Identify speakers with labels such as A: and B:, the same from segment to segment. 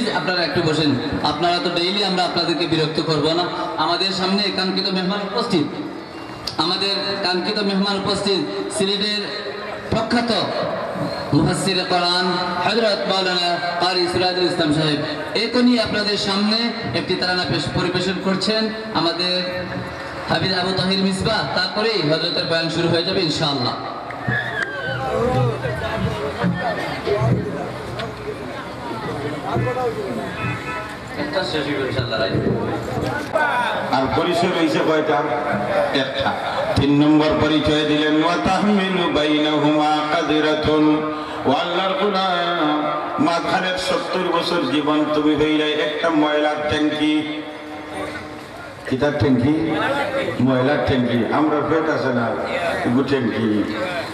A: Please আপনারা একটু বসেন। আপনারা তো ডেইলি, আমরা আপনাদেরকে বিরক্ত করব না। আমাদের সামনে কাঙ্ক্ষিত মেহমান উপস্থিত, আমাদের কাঙ্ক্ষিত মেহমান উপস্থিত সিলেটের প্রখ্যাত মুফাসসির কোরআন হযরত মাওলানা কারি সিরাজুল ইসলাম সাহেব এখনই আপনাদের সামনে একটি তারানা পরিবেশন করছেন আমাদের হাফিজ আবু তাহির মিসবাহ। তারপরেই হযরতের বয়ান শুরু হয়ে যাবে ইনশাআল্লাহ।
B: আর পরিচয় রয়েছে কয়টা? একটা। 3 নম্বর পরিচয় দিলেন ওয়া তাহমিলু বাইনাহুমা কাদিরাতুন, ওয়া আল্লাহর গোলাম মাঝখানে 70 বছর জীবন তুমি হইলে একটা ময়লার ট্যাঙ্কি। কিতার ট্যাঙ্কি? ময়লার ট্যাঙ্কি। আমরা পেট আছে না এগুলো ট্যাঙ্কি,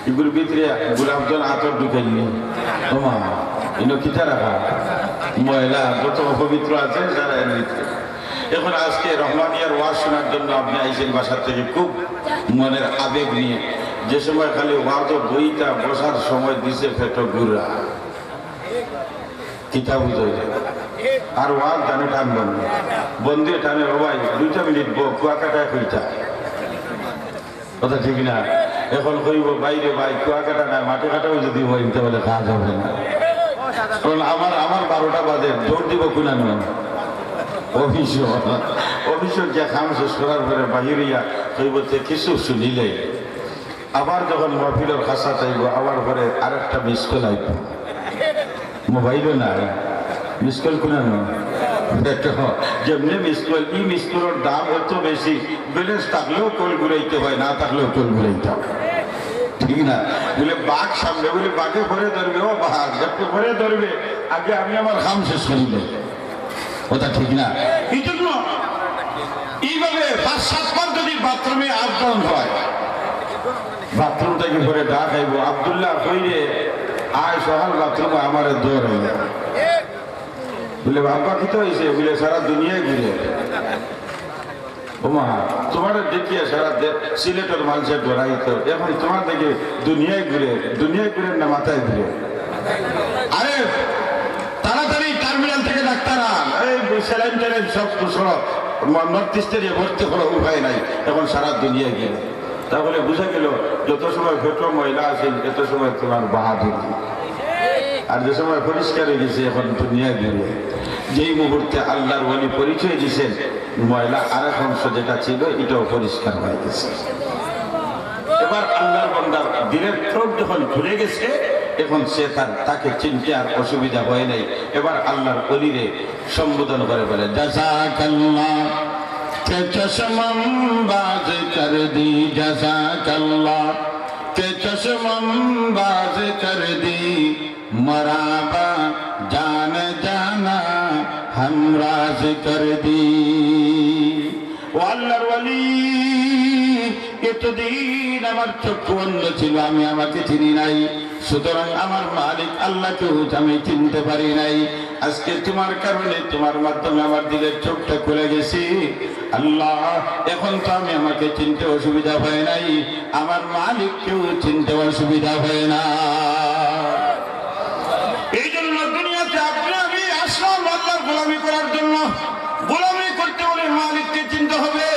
B: এগুলোর ভিতরে গোলাপজল আতর ঢুকাইনি তোমা এগুলো কিতা রাখা ময়লা যত অপবিত্র আছে যারা এর ভিতরে। এখন আজকে রহমানিয়ার ওয়াজ শোনার জন্য আপনি আইসেন বাসার থেকে খুব মনের আবেগ নিয়ে। যে সময় খালি ওয়াজ বইটা বসার সময় দিছে ফেট গুড়া কিতা বুঝাই আর ওয়াজ টানে টানবেন বন্ধে টানে ভাই 2 মিনিট কুয়াকাটায় কইতা কথা ঠিক না। এখন কইব বাইরে ভাই কুয়াকাটা না মাঠে কাটাও যদি হয় তাহলে কাজ হবে না। কারণ আমার 12টা বাজে জোর দিব কুনানো অফিসের যে কাম শেষ করার পরে বাহিরিয়া কইব কিছু শুনিলে আবার যখন মহফিলের খাসা চাইব আবার পরে আরেকটা মিস কল আইব। মোবাইলও নাই মিস কল কুনানো যেমনি মিস কল ই মিস কলের দাম এত বেশি, ব্যালেন্স থাকলেও কল ঘুরাইতে হয়, না থাকলেও কল ঘুরাইতে হয় ঠিক না। বলে বাঘ সামনে বলে বাঘে ভরে ধরবে, ও বাঘ একটু ভরে ধরবে, আগে আমি আমার কাম শেষ করিলে কথা ঠিক না। এই জন্য এইভাবে 5-7 বার যদি বাথরুমে আপডাউন হয়, বাথরুম থেকে ভরে ডাক আইব আব্দুল্লাহ কইরে আয় সকাল বাথরুমে আমার দৌড় হইলে বলে বাবা কি তো হয়েছে বলে সারা দুনিয়ায় ঘুরে ওমা তোমার দেখিয়ে সারা সিলেটের মানুষের ডরাইত, এখন তোমার দেখে দুনিয়ায় ঘুরে না মাথায় ঘুরে। আরে তাড়াতাড়ি টার্মিনাল থেকে ডাক্তার এই স্যালাইন ট্যালাইন সব নর্থ ইস্টে ভর্তি করার উপায় নাই, এখন সারা দুনিয়ায় গেলে। তাহলে বুঝা গেল যত সময় ফেটো ময়লা আছে এত সময় তোমার বাহাদুরি, আর যে সময় পরিষ্কার হয়ে গেছে এখন দুনিয়ায় ঘুরে। যেই মুহূর্তে আল্লাহর ওলি পরিচয় দিয়েছেন ময়লা আরেক অংশ যেটা ছিল এটাও পরিষ্কার হয়ে গেছে। এবার আল্লাহর বান্দার দিলের ঠোঁট যখন ঘুরে গেছে এখন সে তাকে চিনতে আর অসুবিধা হয় নাই। এবার আল্লাহর ওলিরে সম্বোধন করে বলে জাযাকাল্লাহ কে চশমম বাজ কর দি, জাযাকাল্লাহ কে চশমম বাজ কর দি, মরাবা জান জানা हमराज कर दी। ও আল্লাহর ওয়ালি এতদিন আমার চক্ষু অন্ধ ছিল, আমি আমাকে চিনি নাই, সুতরাং আমার মালিক আল্লাহকেও আমি চিনতে পারি নাই। আজকে তোমার কারণে তোমার মাধ্যমে আমার দিলের চোখটা খুলে গেছি আল্লাহ। এখন তো আমি আমাকে চিনতে অসুবিধা হয় নাই, আমার মালিককেও চিনতে অসুবিধা হয় না। এই জন্য দুনিয়াতে আপনি আমি আসলাম আল্লাহর গোলামি করার জন্য। গোলামি করতে হলে মালিককে চিনতে হবে,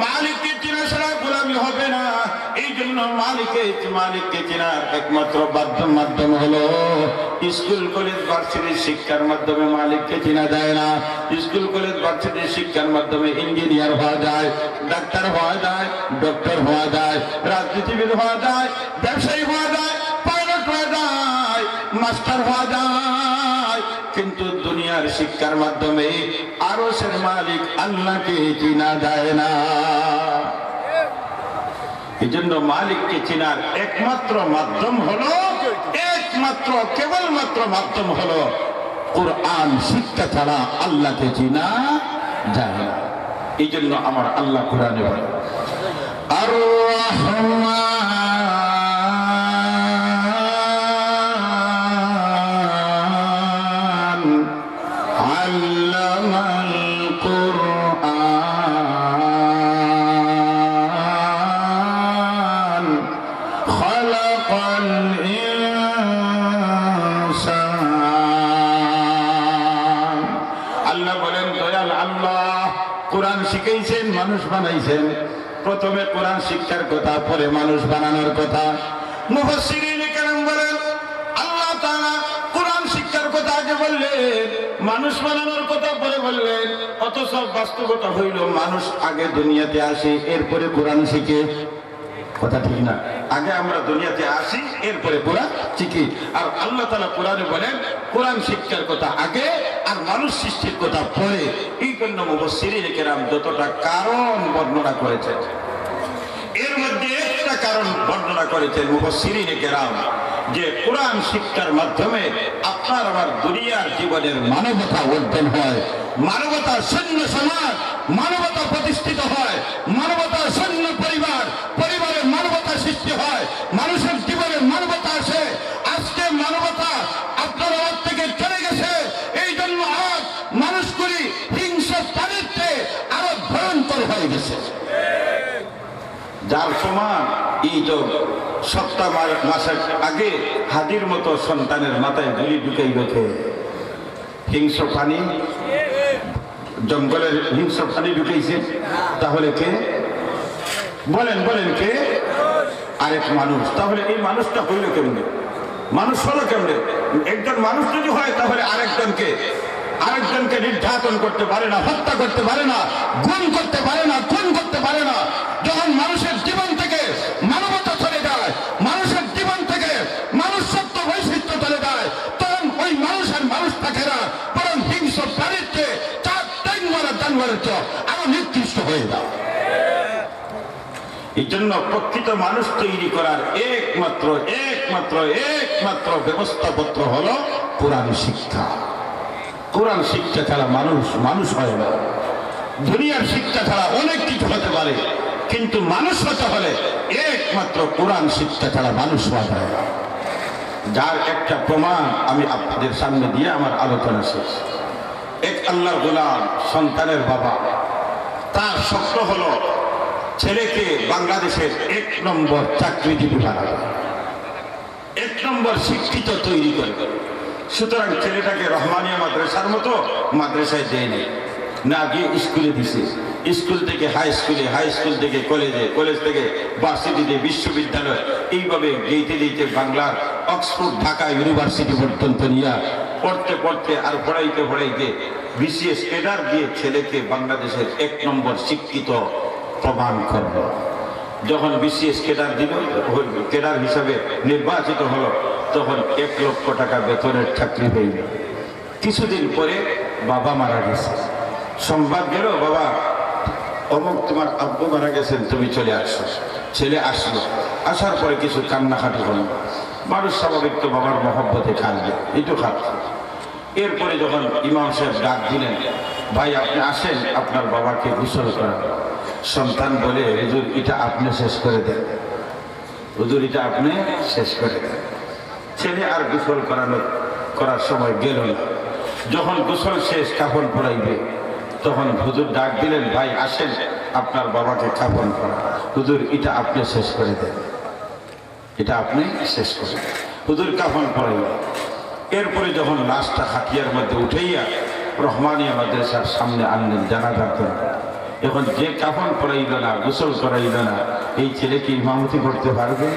B: মালিককে চেনা ছাড়া গোলামি হবে না। এই জন্য মালিককে চেনার একমাত্র মাধ্যম হলো স্কুল কলেজ ভার্সিটির শিক্ষার মাধ্যমে মালিককে চেনা যায় না। স্কুল কলেজ ভার্সিটির শিক্ষার মাধ্যমে ইঞ্জিনিয়ার হওয়া যায়, ডাক্তার হওয়া যায়, ডক্টর হওয়া যায়, রাজনীতিবিদ হওয়া যায়, ব্যবসায়ী হওয়া যায়, পাইলট হওয়া যায়, মাস্টার হওয়া যায়, কিন্তু দুনিয়ার শিক্ষার মাধ্যমে আরশের মালিক আল্লাহকে চেনা যায় না। এই জন্য মালিককে চেনার একমাত্র মাধ্যম হলো, কেবলমাত্র মাধ্যম হলো কোরআন শিক্ষা ছাড়া আল্লাহকে চেনা যায় না। এই জন্য আমার আল্লাহ কোরআনে বলে আর আল্লাহ বলেন দয়াল আল্লাহ কোরআন শিখাইছেন, মানুষ বানাইছেন। প্রথমে কোরআন শিক্ষার কথা, পরে মানুষ বানানোর কথা। মুফাসসিরিনে কেরাম বলেন আল্লাহ তাআলা কোরআন শিক্ষার কথা আগে বললেন, মানুষ বানানোর কথা পরে বললেন। অথচ বাস্তবতা হইল মানুষ আগে দুনিয়াতে আসে, এরপরে কোরআন শিখে। কথা ঠিক না? আগে আমরা দুনিয়াতে আসি, এরপরে কোরআন শিখি। আর আল্লাহ তাআলা কোরআনে বলেন কোরআন শিক্ষার কথা আগে আর মানুষ সৃষ্টির কথা পরে। এই জন্য মুফাসসিরিনে কেরাম যতটা কারণ বর্ণনা করেছেন, এর মধ্যে একটা কারণ বর্ণনা করেছেন মুফাসসিরিনে কেরাম, যে কোরআন শিক্ষার মাধ্যমে আপনার আমার দুনিয়ার জীবনের মানবতা অর্জন হয়, মানবতার সৈন্য সমাজ, মানবতা প্রতিষ্ঠিত হয়, মানবতার সৈন্য পরিবার, পরিবারে মানবতা সৃষ্টি হয়, মানুষের জীবনে মানবতা আসে। আজকে মানবতা আপনার হাত থেকে চলে গেছে, এই জন্য আজ মানুষগুলি হিংস্র প্রাণীর চেয়ে আরো ভয়ঙ্কর হয়ে গেছে। যার সমান এই যে সপ্তাহ মাসের আগে হাতির মতো সন্তানের মাথায় গুলি ঢুকাই রেখে হিংস্র প্রাণী, জঙ্গলের হিংস্র প্রাণী ঢুকাইছে, তাহলে কে? বলেন বলেন কে? আরেক মানুষ। তাহলে এই মানুষটা হইল কেমনে? মানুষ হলো কেমনে? একজন মানুষ যদি হয় তাহলে আরেকজনকে নির্যাতন করতে পারে না, হত্যা করতে পারে না, গুম করতে পারে না, খুন করতে পারে না। যখন মানুষের জীবন থেকে মানবতা চলে যায়, মানুষের জীবন থেকে মানুষত্ব বৈশিষ্ট্য চলে যায়, তখন ওই মানুষের মানুষ থাকে না, বরং হিংস্র প্রাণীর চেয়ে জানোয়ারের চেয়ে আরো নিকৃষ্ট হয়ে যায়। এই জন্য প্রকৃত মানুষ তৈরি করার একমাত্র ব্যবস্থাপত্র হলো কোরআন শিক্ষা। কোরআন শিক্ষা ছাড়া মানুষ হয় না। দুনিয়ার শিক্ষা ছাড়া অনেক কিছু হতে পারে, কিন্তু মানুষ হতে হলে একমাত্র কোরআন শিক্ষা ছাড়া মানুষ হওয়া যায় না। যার একটা প্রমাণ আমি আপনাদের সামনে দিয়ে আমার আলোচনা শেষ। এক আল্লাহর গোলাম, সন্তানের বাবা, তার স্বপ্ন হলো ছেলেকে বাংলাদেশের 1 নম্বর চাকরিজীবী বানাবে, 1 নম্বর শিক্ষিত তৈরি করবে। সুতরাং ছেলেটাকে রহমানিয়া মাদ্রাসার মতো মাদ্রাসায় দেয়নি, না গিয়ে স্কুলে দিছে। স্কুল থেকে হাই স্কুলে, হাই স্কুল থেকে কলেজে, কলেজ থেকে ভার্সিটিতে, বিশ্ববিদ্যালয়, এইভাবে যেতে বাংলার অক্সফোর্ড, ঢাকা ইউনিভার্সিটি পর্যন্ত নিয়ে পড়তে আর পড়াইতে বিসিএস ক্যাডার দিয়ে ছেলেকে বাংলাদেশের 1 নম্বর শিক্ষিত প্রমাণ করল। যখন বিসিএস ক্যাডার হিসাবে নির্বাচিত হলো, তখন 1 লক্ষ টাকা বেতনের চাকরি হইল। কিছুদিন পরে বাবা মারা গেছে। সংবাদ গেল, বাবা অমুক তোমার আব্বু মারা গেছেন, তুমি চলে আসো। ছেলে আসলো, আসার পরে কিছু কান্নাকাটি হলো। মানুষ স্বাভাবিক তো বাবার মহব্বতে কাঁদবে, একটু খাচ্ছে। এরপরে যখন ইমাম সাহেব ডাক দিলেন, ভাই আপনি আসেন, আপনার বাবাকে গোসল করান। সন্তান বলে, হুজুর এটা আপনি শেষ করে দেন, হুজুর এটা আপনি শেষ করে দেন। ছেলে আর গোসল করার সময় গেল না। যখন গোসল শেষ, কাফন পরাইবে, তখন হুজুর ডাক দিলেন, ভাই আসেন, আপনার বাবাকে কাফন করা। হুজুর এটা আপনি শেষ করে দেন, এটা আপনি শেষ করে দেন। হুজুর কাফন পরাইবে। এরপরে যখন লাশটা খাটিয়ার মধ্যে উঠাইয়া রহমানিয়া মাদ্রাসার সামনে আনলেন জানাজার জন্য, এখন যে কাফন পরাইল না, গোসল করাইল না, এই ছেলে কি ইমামতি করতে পারবে?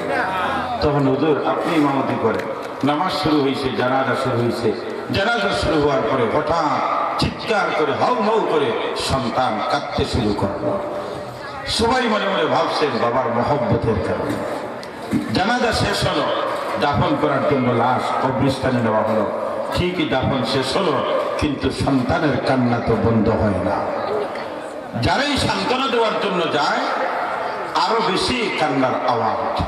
B: তখন হুজুর আপনি ইমামতি করেন। নামাজ শুরু হয়েছে, জানাজা শুরু হয়েছে। জানাজা শুরু হওয়ার পরে হঠাৎ চিৎকার করে হাউ হাউ করে সন্তান কাঁদতে শুরু করলো। সবাই মনে মনে ভাবছেন বাবার মহব্বতের কারণে। জানাজা শেষ হলো, দাফন করার জন্য লাশ কবরস্থানে নেওয়া হলো। ঠিকই দাফন শেষ হলো, কিন্তু সন্তানের কান্না তো বন্ধ হয় না। যারাই সান্ত্বনা দেওয়ার জন্য যায়, আরো বেশি কান্নার আওয়াজ ওঠে।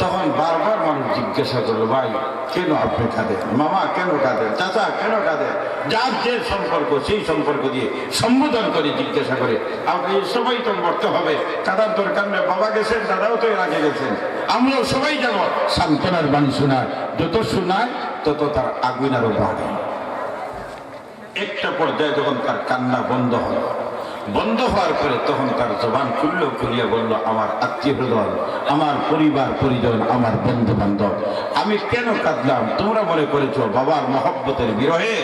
B: তখন বারবার মানুষ জিজ্ঞাসা করলো, ভাই কেন আপনি কাঁদেন? মামা কেন কাঁদেন? চাচা কেন কাঁদেন? যার যে সম্পর্ক, সেই সম্পর্ক দিয়ে সম্বোধন করে জিজ্ঞাসা করে। আপনি সবাই তো মরতে হবে, কাদার দরকার নেই, বাবা গেছেন, দাদাও তো এর আগে গেছেন, আমরাও সবাই যাব। সান্ত্বনার বাণী শোনায়, যত শোনায় তত তার আগুন আরো বাড়ে। একটা পর্যায়ে যখন তার কান্না বন্ধ হওয়ার পরে তখন তার জবান খুলিয়া বলল, আমার আত্মীয়স্বজন, আমার পরিবার পরিজন, আমার বন্ধু বান্ধব, আমি কেন কাঁদলাম? তোমরা মনে করেছো বাবার মহব্বতের বিরহে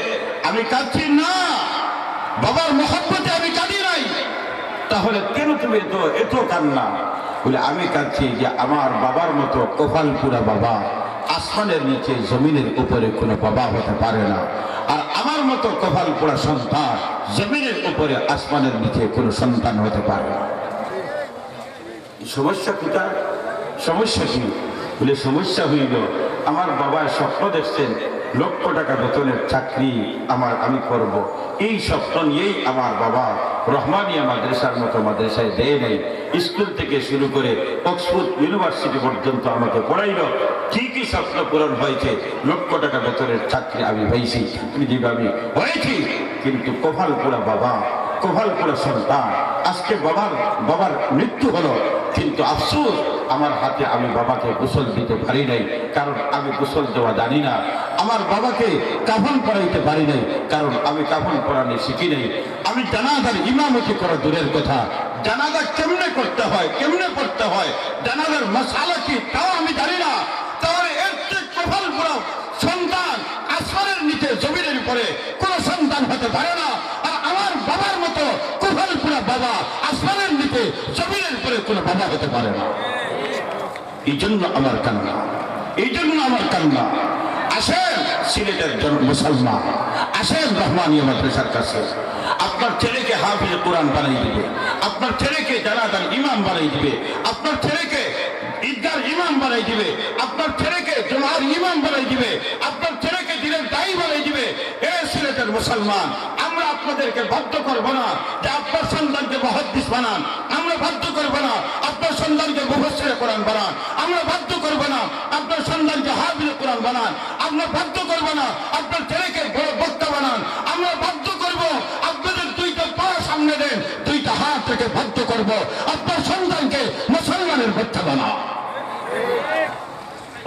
B: আমি কাঁদছি না, বাবার মহব্বতে আমি কাঁদি নাই। তাহলে কেন তুমি এত কান্না? বলে আমি কাঁদছি যে আমার বাবার মতো কপাল পুরা বাবা আসমানের নিচে জমিনের উপরে কোনো বাবা হতে পারে না, আর আমার মতো কপাল পোড়া সন্তান জমিনের উপরে আসমানের নিচে কোনো সন্তান হতে পারে না। সমস্যা কোথায়? সমস্যা কি? বলে সমস্যা হইল আমার বাবার স্বপ্ন দেখছেন লক্ষ টাকা বেতনের চাকরি আমি করব। এই স্বপ্ন নিয়েই আমার বাবা রহমানিয়া মাদ্রাসার মতো মাদ্রাসায় দেয় নাই। স্কুল থেকে শুরু করে অক্সফোর্ড ইউনিভার্সিটি পর্যন্ত আমাকে পড়াইল। ঠিকই স্বপ্ন পূরণ হয়েছে, লক্ষ টাকা বেতনের চাকরি আমি পাইছি, আমি হয়েছি। কিন্তু কপাল পোড়া বাবা, কপাল পোড়া সন্তান। আজকে বাবার মৃত্যু হলো, কিন্তু আফসোস আমার হাতে আমি বাবাকে গোসল দিতে পারি নাই, কারণ আমি গোসল দেওয়া জানি না। আমার বাবাকে কাফন পরাইতে পারি নাই, কারণ আমি কাফন পরানো শিখি নাই। আমি জানাজার ইমামতি করা দূরের কথা, জানাজা কেমনে করতে হয়, কেমনে পড়তে হয়, জানাজার মশালা কি তাও আমি জানি না। তাহলে এর চেয়ে কপাল পোড়া সন্তান আসমানের নিচে জমিনের উপরে কোন সন্তান হতে পারে না। আর আমার বাবার মতো কপাল পোড়া বাবা আসমানের নিচে জমিনের উপরে কোনো বাবা হতে পারে না। এই জন্য আমার কান্না, এই জন্য আমার কান্না। আসেন সিলেটের মুসলমান, আসেন রহমানিয়া মাদ্রাসার কাছে। আপনার ছেলেকে হাফিজ কোরআন বানাই দিবে, আপনার ছেলেকে জানাজার ইমাম বানাই দিবে, আপনার ছেলেকে ঈদগার ইমাম বানাই দিবে, আপনার ছেলেকে জুমার ইমাম বানাই দিবে, আপনার ছেলেকে দিনের দায়ী বানাই দিবে। এ সিলেটের মুসলমান, আমরা আপনাদেরকে বাধ্য করব না যে আপনার সন্তানকে মুহাদ্দিস বানান, আমরা বাধ্য করব না আপনার সন্তানকে মুফাসসিরে কোরআন বানান, আমরা বাধ্য করব না আপনার সন্তানকে হাফিজ কোরআন বানান, আমরা বাধ্য করব না আপনার ছেলেকে বড় বক্তা বানান, আমরা বাধ্য করব আপনাদের দুইটা পা সামনে দেন, দুইটা হাত থেকে বাধ্য করব আপনার সন্তানকে মুসলমানের বাচ্চা বানান,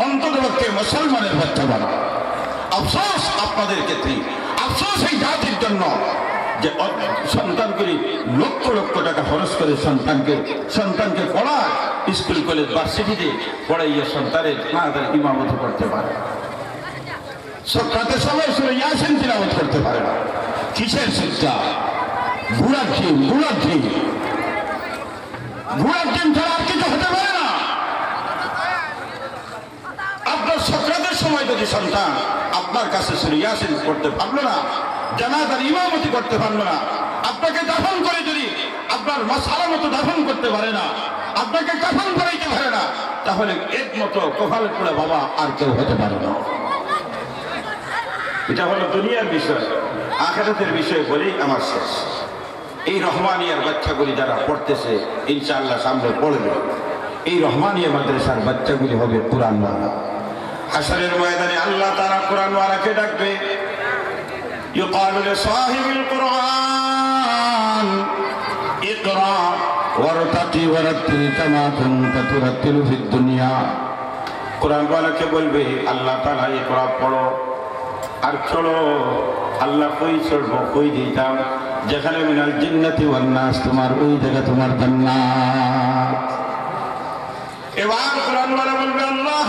B: অন্ততপক্ষে মুসলমানের বাচ্চা বানান। আফসোস আপনাদের ক্ষেত্রে, আফসোস এই জাতির জন্য যে সন্তানগুলি লক্ষ লক্ষ টাকা খরচ করে সন্তানকে পড়ায়, স্কুল কলেজ ভার্সিটিতে পড়াইয়া সন্তানের তাদের ইমামতি করতে পারে, সক্রাতের সময় শুনে ইয়াসিন তিলাওয়াত করতে পারে না। কিসের শিক্ষা? ঘোড়ার ডিম, ঘোড়ার ডিম, ঘোড়ার ডিম ছাড়া আর কিছু হতে পারে না। আপনার সক্রাতের সময় যদি সন্তান আপনার কাছে শুনে ইয়াসিন করতে পারলো না, জানাজার ইমামতি করতে পারলো না, আপনাকে দাফন করে যদি আপনার মাসালা মতো দাফন করতে পারে না, আপনাকে কাফন করাইতে পারে না, তাহলে এর মতো কপাল পোড়া বাবা আর কেউ হতে পারে না। এটা হলো দুনিয়ার বিষয়। আখিরাতের বিষয় বলেই আমার শেষ। এই রহমানিয়ার বাচ্চাগুলি যারা পড়তেছে ইনশাআল্লাহ সামনে পড়বে, এই রহমানিয়া মাদ্রাসার বাচ্চাগুলি হবে কোরআনওয়ালা। হাশরের ময়দানে আল্লাহ তাআলা কোরআনওয়ালাকে ডাকবে, ইউকালু লিসাহিবিল কুরআন ইকরা ওয়ারতাকি ওয়ারাত্তিল কামা কুনতা তুরাত্তিলু ফিদ দুনিয়া। কোরআনওয়ালাকে বলবে আল্লাহ তাআলা ইকরা পড়ো আর চলো। আল্লাহ কই চলবো, কই দিতাম, যেখানে মিনাল জিন্নাতি ওয়ান নাস, তোমার ওই জায়গা তোমার জান্নাত। এবার কোরআনওয়ালা বলবে আল্লাহ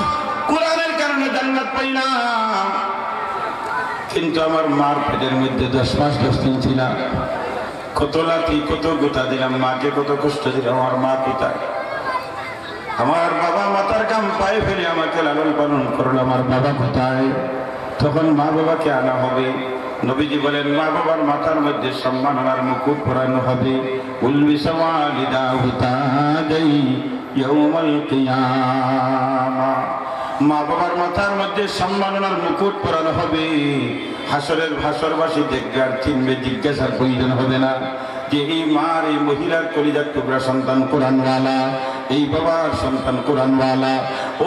B: কোরআনের কারণে জান্নাত পাইলাম, কিন্তু আমার মার পেটের মধ্যে 10 মাস 10 দিন ছিলাম, কত লাথি কত গোতা দিলাম, মাকে কত কষ্ট দিলাম, আমার মা কোথায়? আমার বাবা মাথার কাম পায়ে ফেলে আমাকে লালন পালন করলো, আমার বাবা কোথায়? তখন মা বাবাকে আনা হবে। নবীজি বলেন মা বাবার মাথার মধ্যে সম্মাননার মুকুট পরানো হবে। উলবিসা ওয়ালিদাহু তাজাই ইয়াউমাল কিয়ামা। মা বাবার মাথার মধ্যে সম্মাননার মুকুট পরানো হবে। হাসরের ভাসরবাসী দেখবে আর চিনবে, জিজ্ঞাসার প্রয়োজন হবে না যে এই মার, এই মহিলার কলিজার টুকরা সন্তান কোরআনওয়ালা, এই বাবার সন্তান কোরআনওয়ালা।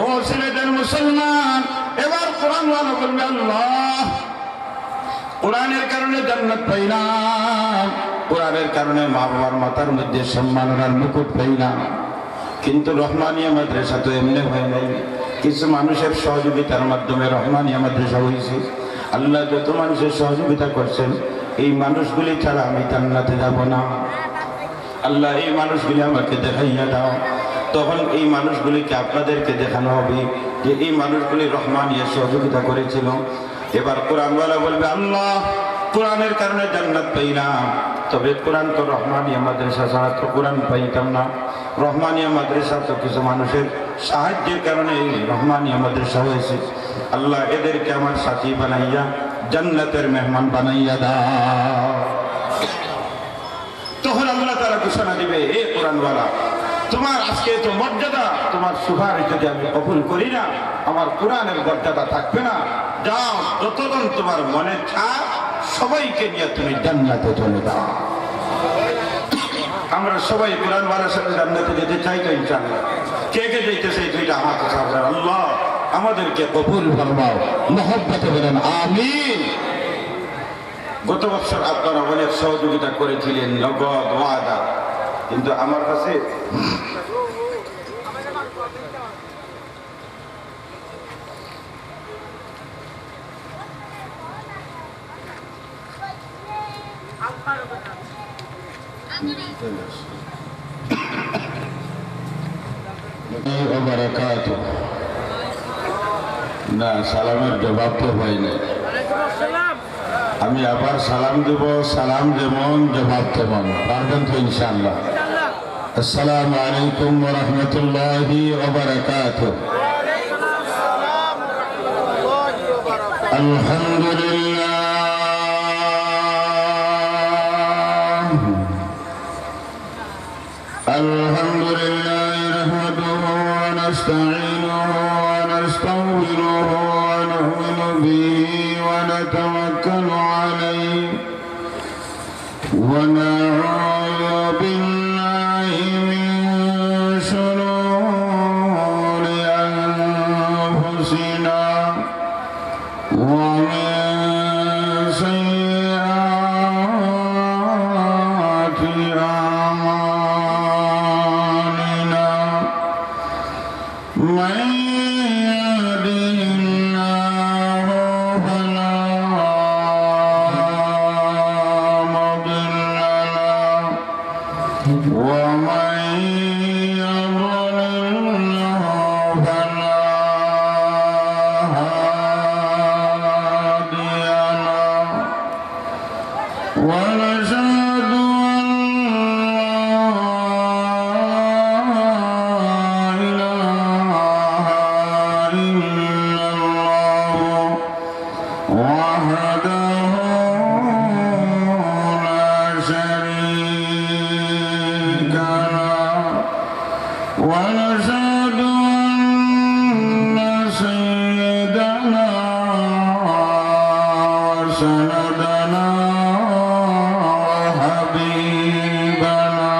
B: ও ছেলেদের মুসলমান, এবার কোরআনওয়ালা বলবে আল্লাহ কোরআনের কারণে জান্নাত পাইলাম, কোরআনের কারণে মা বাবার মাথার মধ্যে সম্মাননার মুকুট পাইলাম। কিন্তু রহমানিয়া মাদ্রাসা তো এমনি হয় নাই, কিছু মানুষের সহযোগিতার মাধ্যমে রহমানিয়া মাদ্রাসা হয়েছে। আল্লাহ যত মানুষের সহযোগিতা করছেন, এই মানুষগুলি ছাড়া আমি জান্নাতে যাব না। আল্লাহ এই মানুষগুলি আমাকে দেখাইয়া দাও, তখন এই মানুষগুলিকে আপনাদেরকে দেখানো হবে যে এই মানুষগুলি রহমানিয়া সহযোগিতা করেছিল। এবার কোরআনওয়ালা বলবে আল্লাহ কোরআনের কারণে জান্নাত পাইলাম। তবে কোরআন তো রহমানিয়া মাদ্রাসা ছাড়া তো কোরআন পাইতাম না। রহমানিয়া মাদ্রাসা তো কিছু মানুষের সাহায্যের কারণে এই রহমানিয়া মাদ্রাসা হয়েছে। আল্লাহ এদেরকে আমার সাথী বানাইয়া জান্নাতের মেহমান বানাইয়া দাও। তখন আল্লাহ তাআলা ঘোষণা দিবে, এ কোরআনওয়ালা, তোমার আজকে তো মর্যাদা, তোমার সুপারিশ যদি আমি কবুল করি না, আমার কোরআনের মর্যাদা থাকবে না। যাও, যতক্ষণ তোমার মনে চায় সবাইকে নিয়ে তুমি জান্নাতে চলে যাও। আমরা সবাই কোরআনওয়ালার সাথে জান্নাতে যেতে চাই তো ইনশাআল্লাহ। কে কে যেতে চাই দুইটা হাত উঠাবেন। আল্লাহ আমাদেরকে কবুল ফরমাও, মহব্বতে বলেন আমিন। গত বছর আপনারা অনেক সহযোগিতা করেছিলেন, নগদ ওয়াদা, কিন্তু আমার কাছে না, সালামের জবাব তো হয় না। আমি আবার সালাম দেব, সালাম যেমন জবাব তেমন। পারবেন তো ইনশাআল্লাহ? আসসালামু আলাইকুম ওয়া রাহমাতুল্লাহি ওয়া বারাকাতুহু। আলহামদুলিল্লাহ আলহামদুলিল্লাহ নাহমাদুহু ওয়া নাস্তাঈনুহু ওয়া নাস্তাগফিরুহু ওয়া নু'মিনু বিহি ওয়া নাতাওয়াক্কালু আলাইহি ওয়া না'উযু বিল্লাহি মিন শুরুরি আনফুসিনা ওয়া মিন সাইয়্যাতি আ'মালিনা। من يهده الله فلا مضل له ومن يضلل فلا هادي له ونشهد أن لا إله إلا الله وحده لا شريك له ونشهد أن سيدنا وسندنا وحبيبنا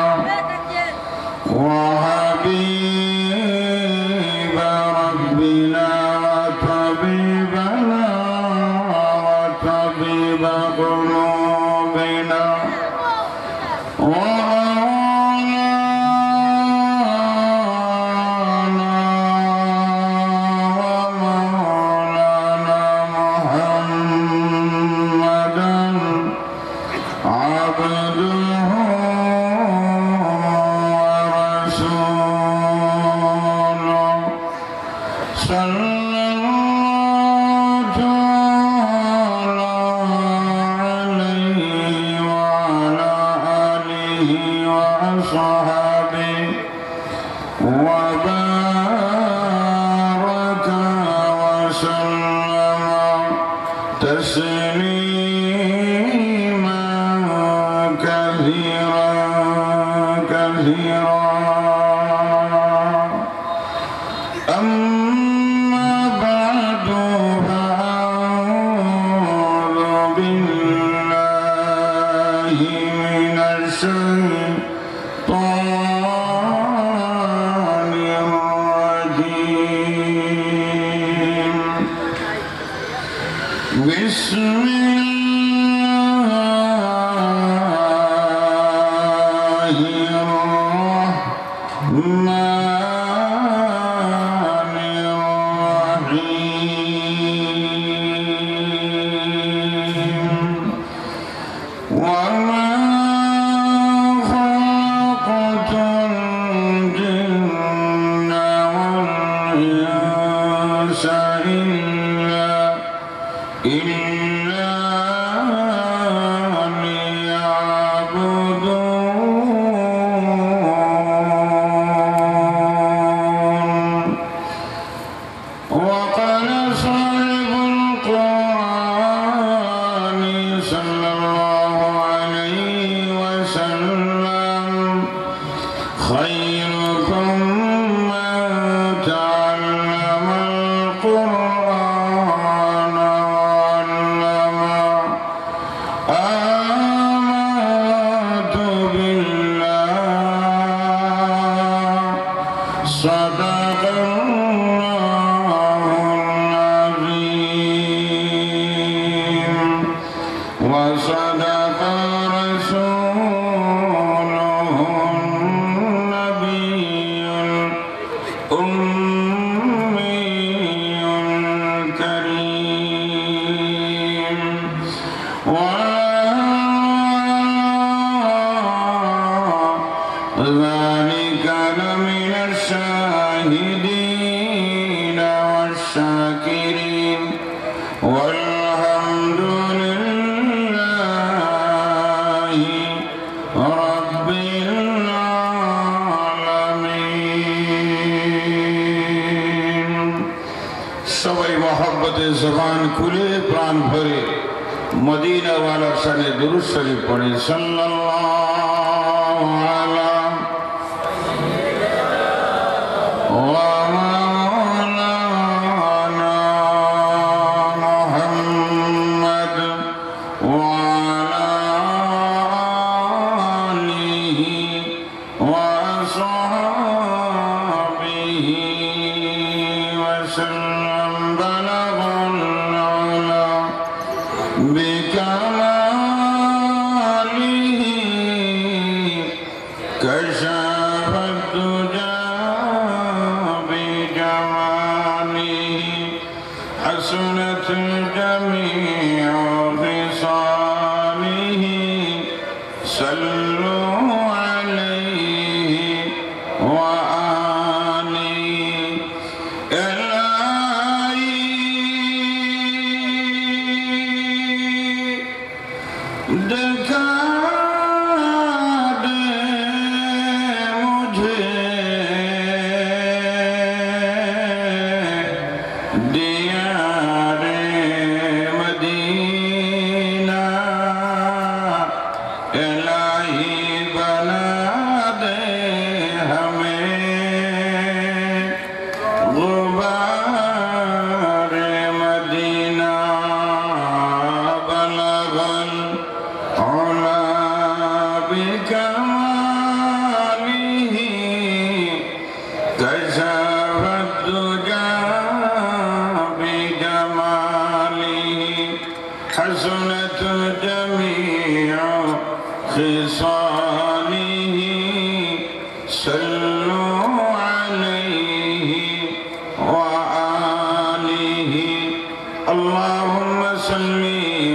B: وحبيب ربنا وطبيبنا وطبيب قلوبنا ومولانا محمدا عبده ورسوله صلى الله تعالى عليه وعلى آله وأصحابه وبارك وسلم تسليما كثيرا. وصدق رسوله النبي الأمي الكريم ذلك لمن الشاهدين والشاكرين والحمد لله رب العالمين সবাই মহব্বতে জবান খুলে প্রাণ ভরে মদিনা ওয়ালার শানে দুরূদ শরীফ পড়ে সাল্লাল্লাহু আলা ومولانا محمد وعلى آله وصحبه وسلم بلغ العلا بكماله كشف الدجى بجماله حسنت جميع خصاله صلوا عليه وآله إلهي दिखा दे मुझे दियारे मदीना इलाही बना दे हमें गुबारे मदीना बलगल علا بكماله كشف الدجى بجماله حسنت جميع خصاله صلوا عليه وآله اللهم صل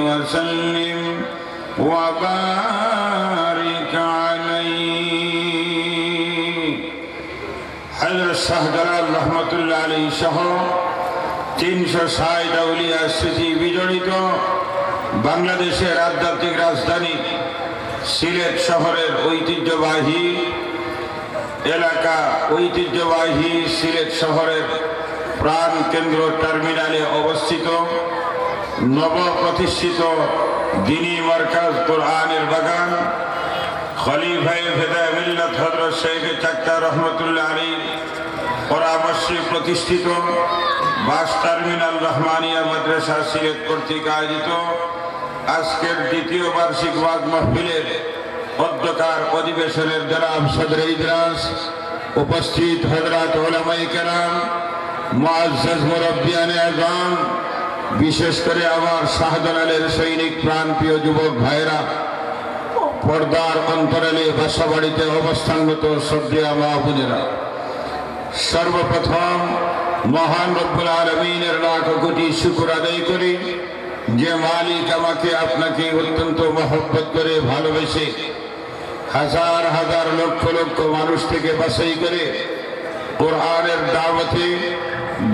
B: وسلم وبارك عليه حضرت শাহ জালাল রহমতুল্লাহ আলাইহি সহ 360 আউলিয়া স্মৃতি বিজড়িত বাংলাদেশের আধ্যাত্মিক রাজধানী সিলেট শহরের ঐতিহ্যবাহী এলাকা ঐতিহ্যবাহী সিলেট শহরের প্রাণ কেন্দ্র টার্মিনালে অবস্থিত নব প্রতিষ্ঠিত দিনী মার্কাজ কোরআনের বাগান খলিফায়ে ফেদা মিল্লাত হযরত শেখ চাক্তা রহমতুল্লাহ আলাইহি পরামর্শে প্রতিষ্ঠিত বাস টার্মিনাল রহমানিয়া মাদ্রাসা সিলেট কর্তৃক আয়োজিত আজকের দ্বিতীয় বার্ষিক ওয়াজ মাহফিলের অধ্যকার অধিবেশনের জনাব সদরে ইজলাস উপস্থিত হযরত উলামায়ে কেরাম মুআজ্জাজ মুরব্বিয়ানে আযম বিশেষ করে আমার শাহজালালের সৈনিক প্রাণপ্রিয় যুবক ভাইরা পর্দার অন্তরালে বাসাবাড়িতে অবস্থানরত শ্রদ্ধেয় মা বোনেরা সর্বপ্রথম মহান রব্বুল আলামিনের লাখ কোটি শুকর আদায় করি যে মালিক আমাকে আপনাকে অত্যন্ত মহব্বত করে ভালোবেসে হাজার হাজার লক্ষ লক্ষ মানুষ থেকে বাছাই করে কোরআনের দাওয়াতে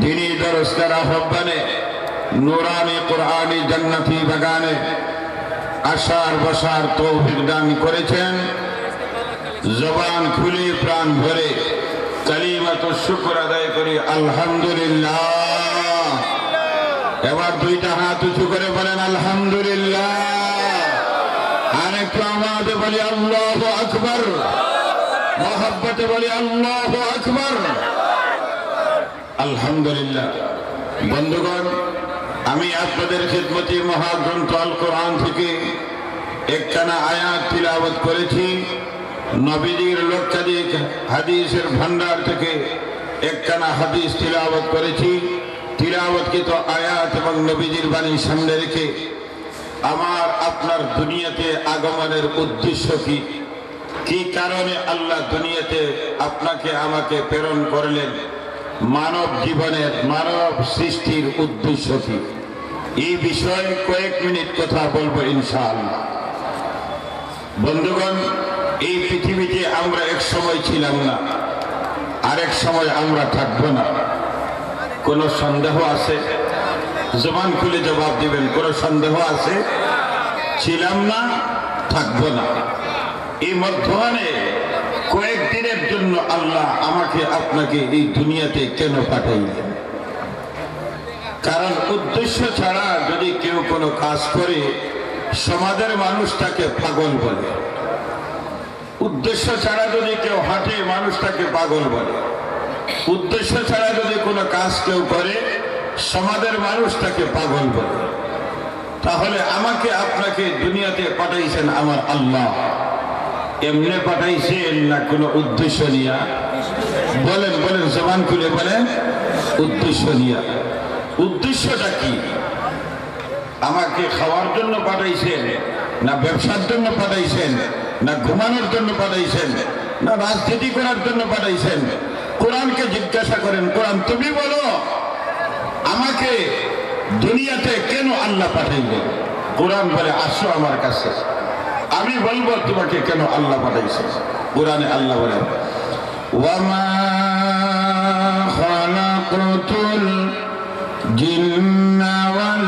B: দ্বীনি দরসের আহ্বানে নুরানি কোরআনি জান্নাতি বাগানে আসার বসার তৌফিক দান করেছেন জবান খুলে প্রাণ ভরে কালিমাতুশ শুকর আদায় করি আলহামদুলিল্লাহ। এবার দুইটা হাত উঁচু করে বলেন আলহামদুলিল্লাহ। আরেকটু আমাদের বলি আল্লাহু আকবার, মহব্বতে বলি আল্লাহু আকবার। আলহামদুলিল্লাহ। বন্ধুগণ, আমি আপনাদের খিদমতে মহাগ্রন্থ আল কোরআন থেকে একখানা আয়াত তিলাওয়াত করেছি। নবীজির লক্ষাধিক হাদিসের ভান্ডার থেকে একখানা হাদিস তিলাওয়াত করেছি। তিলাওয়াতকৃত আয়াত এবং নবীজির বাণী সামনে রেখে আমার আপনার দুনিয়াতে আগমনের উদ্দেশ্য কি? কি কারণে আল্লাহ দুনিয়াতে আপনাকে আমাকে প্রেরণ করলেন? মানব জীবনের, মানব সৃষ্টির উদ্দেশ্য কি? এই বিষয়ে কয়েক মিনিট কথা বলবো ইনশাআল্লাহ। বন্ধুগণ, এই পৃথিবীতে আমরা এক সময় ছিলাম না, আরেক সময় আমরা থাকবো না। কোনো সন্দেহ আছে? জবান খুলে জবাব দিবেন। কোনো সন্দেহ আছে? ছিলাম না, থাকবো না। এই মধ্যমানে কয়েকদিনের জন্য আল্লাহ আমাকে আপনাকে এই দুনিয়াতে কেন পাঠাইলেন? কারণ উদ্দেশ্য ছাড়া যদি কেউ কোনো কাজ করে সমাজের মানুষ তাকে পাগল বলে। উদ্দেশ্য ছাড়া যদি কেউ হাঁটে মানুষ তাকে পাগল বলে। উদ্দেশ্য ছাড়া যদি কোনো কাজ কেউ করে সমাজের মানুষ তাকে পাগল বলে। তাহলে আমাকে আপনাকে দুনিয়াতে পাঠাইছেন আমার আল্লাহ এমনি পাঠাইছেন না কোনো উদ্দেশ্য নিয়া? বলেন বলেন, জবান খুলে বলেন, উদ্দেশ্য নিয়া। উদ্দেশ্যটা কি? আমাকে খাওয়ার জন্য পাঠাইছেন, না ব্যবসার জন্য পাঠাইছেন, না ঘুমানোর জন্য পাঠাইছেন, না রাজনীতি করার জন্য পাঠাইছেন? কোরআনকে জিজ্ঞাসা করেন, কোরআন তুমি বলো আমাকে দুনিয়াতে কেন আল্লাহ পাঠাইলেন? কোরআন বলে আসো আমার কাছে, আমি বলবো তোমাকে কেন আল্লাহ পাঠাইছে। কোরআনে আল্লাহ বলেন, ওয়ামা খালাকতুল জিন্না ওয়াল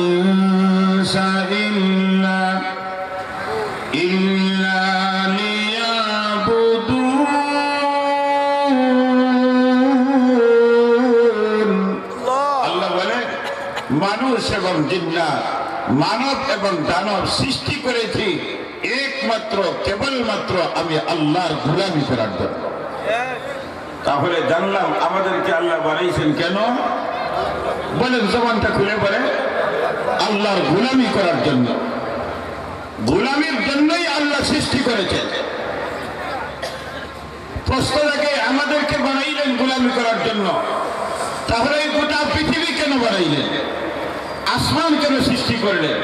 B: ইনসা ইল্লা লিয়াবুদুন। আল্লাহ বলে মানুষ এবং জিন্নাত, মানব এবং দানব সৃষ্টি করেছি একমাত্র কেবলমাত্র আমি আল্লাহর গোলামি করার জন্য। তাহলে জানলাম আমাদেরকে আল্লাহ বানাইছেন কেন? বলেন, জবানটা খুলে বলে, আল্লাহর গোলামি করার জন্য। গোলামির জন্যই আল্লাহ সৃষ্টি করেছেন। প্রশ্ন থাকে আমাদেরকে বানাইলেন গোলামি করার জন্য, তাহলে এই গোটা পৃথিবী কেন বানাইলেন? আসমান কেন সৃষ্টি করলেন?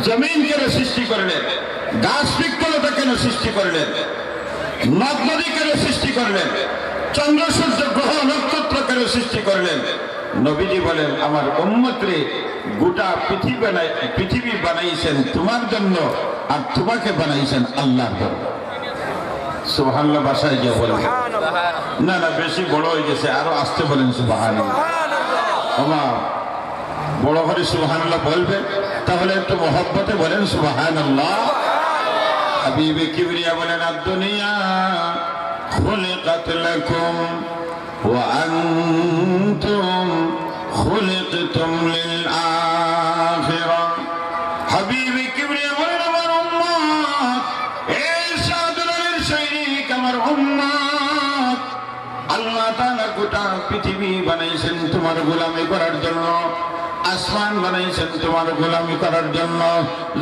B: জমিন কেন সৃষ্টি করলেন? গাছ বৃক্ষলতা কেন সৃষ্টি করলেন? নদ নদী কেন সৃষ্টি করলেন? চন্দ্র সূর্য গ্রহ নক্ষত্র কেন সৃষ্টি করলেন? নবীজি বলেন আমার উম্মতরে গোটা পৃথিবী বানাইছেন তোমার জন্য, আর তোমাকে বানাইছেন আল্লাহর জন্য। সুবহানাল্লাহ বাসায় গিয়ে বলেন। না না, বেশি বড় হয়ে গেছে, আরো আসতে বলেন সুবহানাল্লাহ। আমার বড় করে সুবহানাল্লাহ বলবে, তাহলে একটু মহব্বতে বলেন সুবহানাল্লাহ। হাবিবে কিবরিয়া বলেন আদ-দুনিয়া খুলিকাত লাকুম ওয়া আনতুম খুলিকতুম লিল আখিরাহ। হাবিবে কিবরিয়া বলেন আমার উম্মত, এই সাদরের সৈনিক আমার উম্মত, আল্লাহ তাআলা গোটা পৃথিবী বানাইছেন তোমার গোলামি করার জন্য। আসমান বানাইছেন তোমার গোলামি করার জন্য,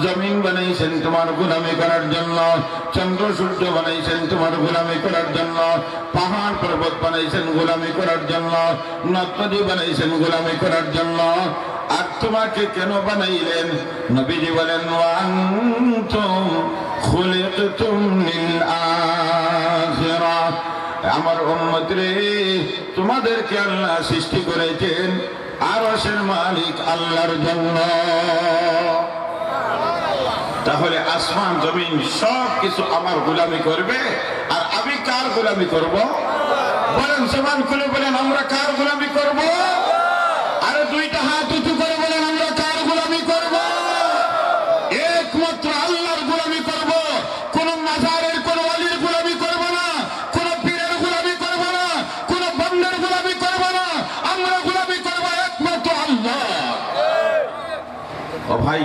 B: জমিন বানাইছেন তোমার গোলামি করার জন্য, চন্দ্র সূর্য বানাইছেন তোমার গোলামি করার জন্য, পাহাড় পর্বত বানাইছেন গোলামি করার জন্য, নদ নদী বানাইছেন গোলামি করার জন্য। আর তোমাকে কেন বানাইলেন? নবীজি বলেন ওয়া আনতুম খুলিকতুম লিল আখিরাহ। আমার উম্মত রে, তোমাদেরকে আল্লাহ সৃষ্টি করেছেন আরশের মালিক আল্লাহর জন্য। তাহলে আসমান জমিন সব কিছু আমার গোলামি করবে, আর আমি কার গোলামি করব? বলেন, জবান খুলে বলেন, আমরা কার গোলামি করব? আরে দুইটা হাত উঁচু করে বলেন, আমরা কার গোলামি করব? একমাত্র আল্লাহর গোলামি করব। কোন মাজারের, কোন ওলির গোলামি করব না, কোন পীরের গোলামি করব না, কোন বন্দের গোলামি করব না। আমরা গোলামি করব একমাত্র আল্লাহ। ও ভাই,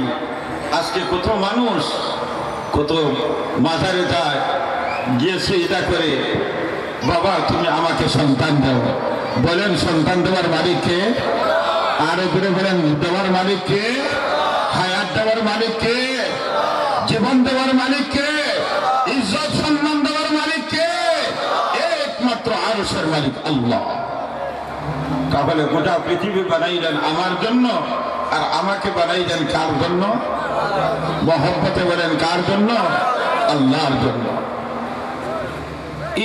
B: আজকে কত মানুষ কত মাজারে যায়, গিয়েছে এটা করে, বাবা তুমি আমাকে সন্তান দাও। বলেন সন্তান দেওয়ার মালিককে? আর উপরে বলেন দেওয়ার মালিককে? হায়াত দেওয়ার মালিককে? জীবন দেওয়ার মালিককে? ইজ্জত সম্মান দেওয়ার মালিককে? একমাত্র আরশের মালিক আল্লাহ। তাহলে গোটা পৃথিবী বানাইলেন আমার জন্য, আর আমাকে বানাইলেন কার জন্য? মহব্বতে বলেন কার জন্য? আল্লাহর জন্য।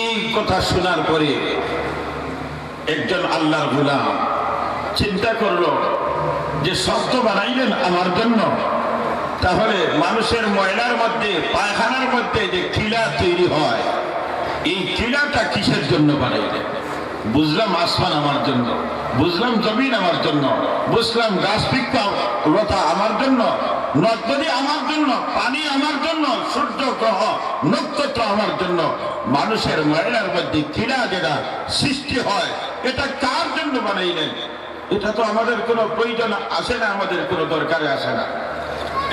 B: এই কথা শোনার পরে একজন আল্লাহর গোলাম চিন্তা করলো যে শব্দ বানাইলেন আমার জন্য, তাহলে মানুষের ময়লার মধ্যে পায়খানার মধ্যে যে কিলা তৈরি হয়, এই কিলাটা কিসের জন্য বানাইলেন? বুঝলাম আসমান আমার জন্য, বুঝলাম জমিন আমার জন্য, বুঝলাম গাছবৃক্ষ লতা আমার জন্য, নদ-নদী আমার জন্য, পানি আমার জন্য, সূর্য গ্রহ নক্ষত্র আমার জন্য। মানুষের ময়লার মধ্যে কিলা যেটা সৃষ্টি হয়, এটা কার জন্য বানাইলেন? এটা তো আমাদের কোনো প্রয়োজন আসে না, আমাদের কোনো দরকারে আসে না।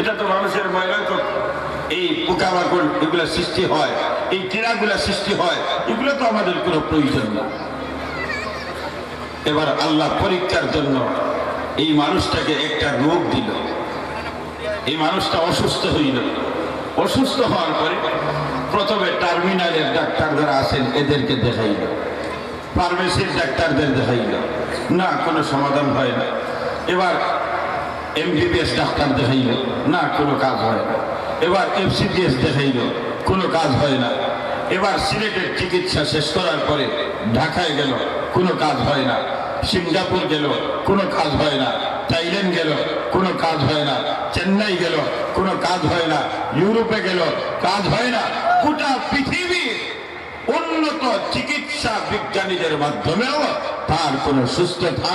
B: এটা তো মানুষের ময়লা, তো এই পোকামাকড় এগুলা সৃষ্টি হয়, এই কিড়াগুলা সৃষ্টি হয়, এগুলো তো আমাদের কোনো প্রয়োজন না। এবার আল্লাহ পরীক্ষার জন্য এই মানুষটাকে একটা রোগ দিল। এই মানুষটা অসুস্থ হইল। অসুস্থ হওয়ার পরে প্রথমে টার্মিনালের ডাক্তার যারা আছেন এদেরকে দেখাইল, ফার্মেসির ডাক্তারদের দেখাইল, না কোনো সমাধান হয় না। এবার এমবিবিএস ডাক্তার দেখাইল, না কোনো কাজ হয় না। এবার এফসিপিএস দেখাইল, কোনো কাজ হয় না। এবার সিলেটের চিকিৎসা শেষ করার পরে ঢাকায় গেল, কোনো কাজ হয় না। সিঙ্গাপুর গেল, কোনো কাজ হয় না। থাইল্যান্ড গেল, কোনো কাজ হয় না। চেন্নাই গেল, কোনো কাজ হয় না। ইউরোপে গেল, কাজ হয় না। গোটা পৃথিবীর উন্নত চিকিৎসা বিজ্ঞানীদের মাধ্যমেও তার কোনো সুস্থতা